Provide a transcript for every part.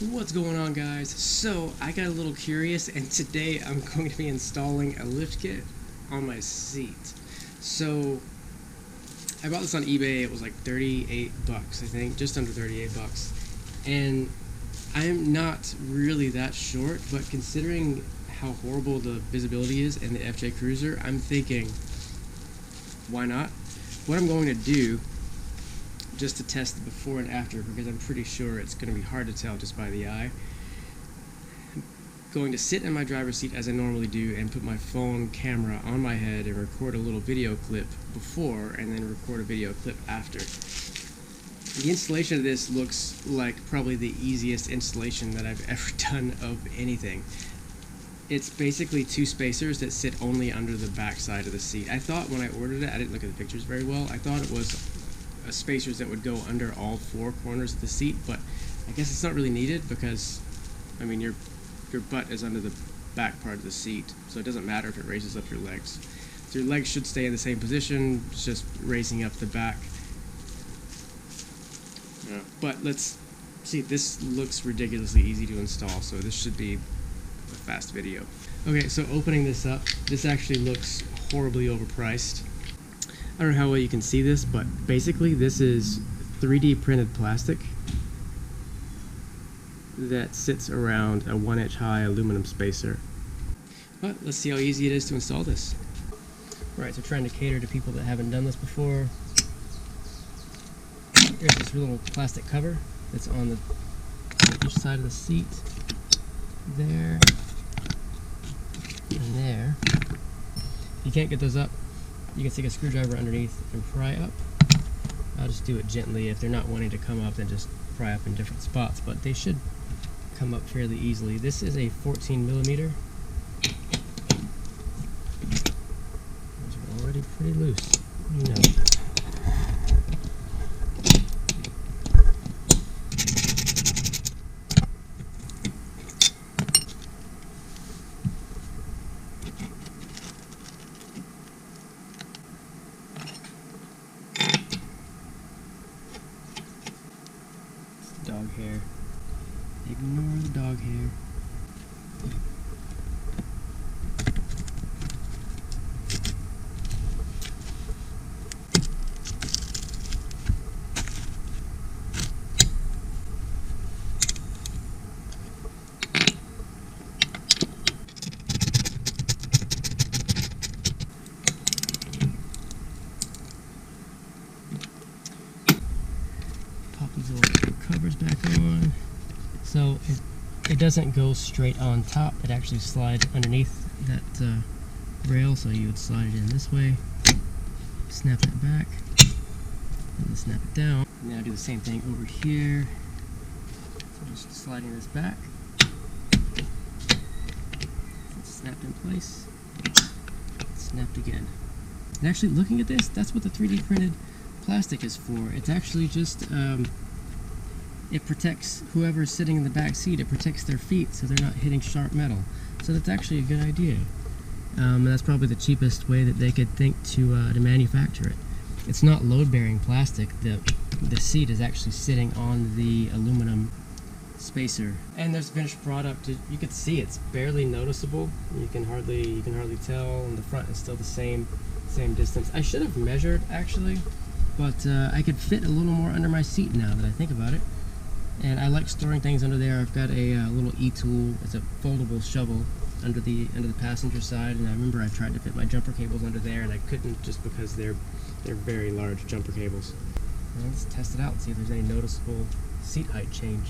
What's going on, guys? So I got a little curious, and today I'm going to be installing a lift kit on my seat. So I bought this on eBay. It was like 38 bucks, I think, just under 38 bucks. And I'm not really that short, but considering how horrible the visibility is in the FJ Cruiser, I'm thinking, why not? What I'm going to do, just to test the before and after, because I'm pretty sure it's going to be hard to tell just by the eye, I'm going to sit in my driver's seat as I normally do and put my phone camera on my head and record a little video clip before and then record a video clip after. The installation of this looks like probably the easiest installation that I've ever done of anything. It's basically two spacers that sit only under the back side of the seat. I thought when I ordered it, I didn't look at the pictures very well, I thought it was spacers that would go under all four corners of the seat, but I guess it's not really needed because, I mean, your butt is under the back part of the seat, so it doesn't matter if it raises up your legs. So your legs should stay in the same position, it's just raising up the back. Yeah. But let's see, this looks ridiculously easy to install, so this should be a fast video. Okay, so opening this up, this actually looks horribly overpriced. I don't know how well you can see this, but basically this is 3D printed plastic that sits around a 1-inch high aluminum spacer. But let's see how easy it is to install this. Right, so trying to cater to people that haven't done this before. There's this little plastic cover that's on each side of the seat. There. And there. You can't get those up. You can stick a screwdriver underneath and pry up. I'll just do it gently. If they're not wanting to come up, then just pry up in different spots, but they should come up fairly easily. This is a 14mm. Those are already pretty loose. You know. Dog hair. Ignore the dog hair. Pop these little covers back on. So it doesn't go straight on top, it actually slides underneath that rail, so you would slide it in this way, snap it back, and then snap it down. Now do the same thing over here. So just sliding this back, it's snapped in place, snapped again. And actually looking at this, that's what the 3D printed plastic is for. It's actually just it protects whoever's sitting in the back seat. It protects their feet so they're not hitting sharp metal. So that's actually a good idea. And that's probably the cheapest way that they could think to manufacture it. It's not load-bearing plastic. The seat is actually sitting on the aluminum spacer. And there's the finished product. You can see it's barely noticeable. You can hardly tell. And the front is still the same distance. I should have measured actually, but I could fit a little more under my seat now that I think about it. And I like storing things under there. I've got a little e-tool. It's a foldable shovel under the passenger side, and I remember I tried to fit my jumper cables under there, and I couldn't just because they're very large jumper cables. And let's test it out and see if there's any noticeable seat height change.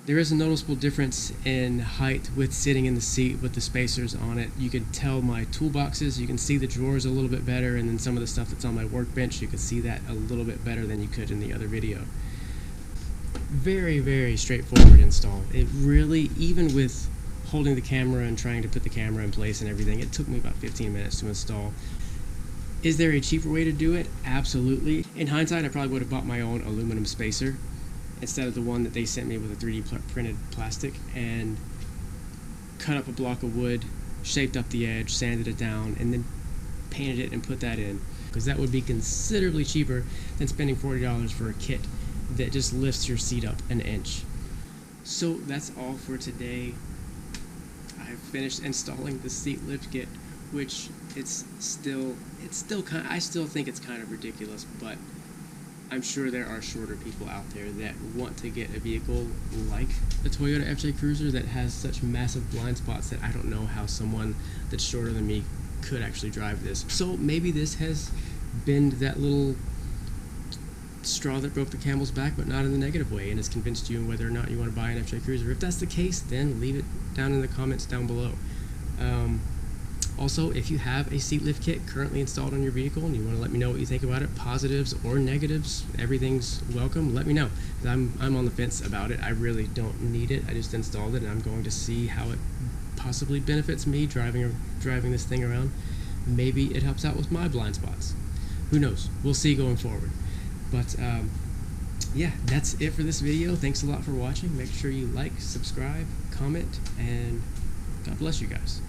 There is a noticeable difference in height with sitting in the seat with the spacers on it. You can tell my toolboxes, you can see the drawers a little bit better, and then some of the stuff that's on my workbench, you can see that a little bit better than you could in the other video. Very, very straightforward install. It really, even with holding the camera and trying to put the camera in place and everything, it took me about 15 minutes to install. Is there a cheaper way to do it? Absolutely. In hindsight, I probably would have bought my own aluminum spacer instead of the one that they sent me with a 3D printed plastic, and cut up a block of wood, shaped up the edge, sanded it down, and then painted it and put that in, because that would be considerably cheaper than spending $40 for a kit that just lifts your seat up an inch. So that's all for today. I've finished installing the seat lift kit, which I still think it's kind of ridiculous, but I'm sure there are shorter people out there that want to get a vehicle like the Toyota FJ Cruiser that has such massive blind spots that I don't know how someone that's shorter than me could actually drive this. So maybe this has been that little straw that broke the camel's back, but not in the negative way, and has convinced you whether or not you want to buy an FJ Cruiser. If that's the case, then leave it down in the comments down below. Also, if you have a seat lift kit currently installed on your vehicle and you want to let me know what you think about it, positives or negatives, everything's welcome. Let me know. I'm on the fence about it. I really don't need it. I just installed it, and I'm going to see how it possibly benefits me driving this thing around. Maybe it helps out with my blind spots. Who knows? We'll see going forward. But yeah, that's it for this video. Thanks a lot for watching. Make sure you like, subscribe, comment, and God bless you guys.